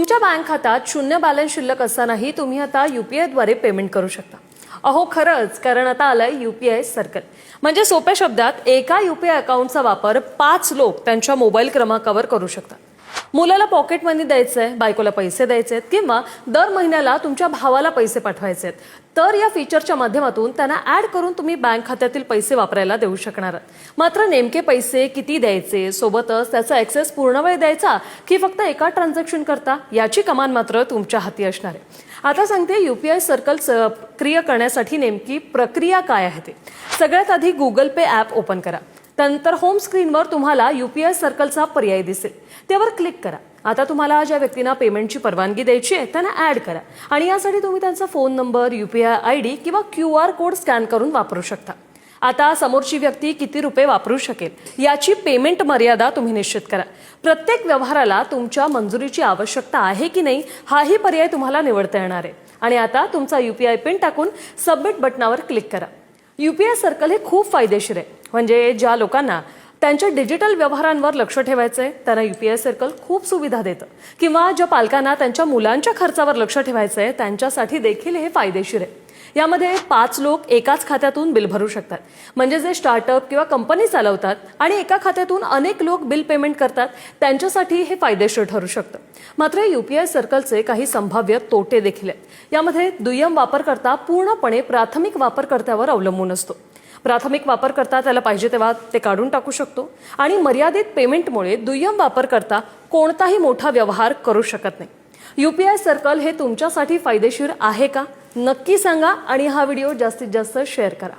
तुमच्या बँक खात्यात शून्य बॅलन्स शिल्लक असतानाही तुम्ही आता UPI द्वारे पेमेंट करू शकता। अहो खरंच, कारण आता आलंय UPI सर्कल। म्हणजे सोप्या शब्दात एका UPI अकाउंटचा वापर 5 लोक त्यांच्या मोबाईल क्रमांकावर करू शकतात। मुलाला पॉकेट मनी द्यायचंय, बायकोला पैसे द्यायचेत किंवा दर महिन्याला तुमच्या भावाला पैसे पाठवायचेत, तर या फीचरच्या माध्यमातून त्यांना ऍड करून तुम्ही बँक खात्यातील पैसे वापरायला देऊ शकणार आहात। मात्र नेमके पैसे किती द्यायचे, सोबतच त्याचा ऍक्सेस पूर्ण वेळ द्यायचा की फक्त एका ट्रान्झॅक्शन करता, याची कमान मात्र तुमच्या हाती असणार आहे। आता सांगते UPI सर्कल सक्रिय करण्यासाठी नेमकी प्रक्रिया काय आहे ते। सगळ्यात आधी Google Pay ॲप ओपन करा। त्यानंतर होम स्क्रीनवर तुम्हाला UPI सर्कलचा पर्याय दिसेल, त्यावर क्लिक करा। आता तुम्हाला ज्या व्यक्तींना पेमेंटची परवानगी द्यायची आहे त्यांना ॲड करा आणि यासाठी तुम्ही त्यांचा फोन नंबर, UPI ID किंवा QR कोड स्कॅन करून वापरू शकता। आता समोरची व्यक्ती किती रुपये वापरू शकेल याची पेमेंट मर्यादा तुम्ही निश्चित करा। प्रत्येक व्यवहाराला तुमच्या मंजुरीची आवश्यकता आहे की नाही हाही पर्याय तुम्हाला निवडता येणार आहे। आणि आता तुमचा UPI पिन टाकून सबमिट बटनावर क्लिक करा। UPI सर्कल हे खूप फायदेशीर आहे। म्हणजे ज्या लोकांना त्यांच्या डिजिटल व्यवहारांवर लक्ष ठेवायचंय त्यांना UPI सर्कल खूप सुविधा देतं, किंवा ज्या पालकांना त्यांच्या मुलांच्या खर्चावर लक्ष ठेवायचंय त्यांच्यासाठी देखील हे फायदेशीर आहे। यामध्ये 5 लोक एकाच खात्यातून बिल भरू शकतात। म्हणजे जे स्टार्टअप किंवा कंपनी चालवतात आणि एका खात्यातून अनेक लोक बिल पेमेंट करतात त्यांच्यासाठी हे फायदेशीर ठरू शकतं। मात्र UPI सर्कलचे काही संभाव्य तोटे देखील आहेत। यामध्ये दुय्यम वापरकर्ता पूर्णपणे प्राथमिक वापरकर्त्यावर अवलंबून असतो। प्राथमिक वापरकर्ता त्याला पाहिजे तेव्हा ते काढून टाकू शकतो आणि मर्यादित पेमेंटमुळे दुय्यम वापरकर्ता कोणताही मोठा व्यवहार करू शकत नाही। UPI सर्कल हे तुमच्यासाठी फायदेशीर आहे का? नक्की सांगा आणि हा व्हिडिओ जास्तीत जास्त शेअर करा।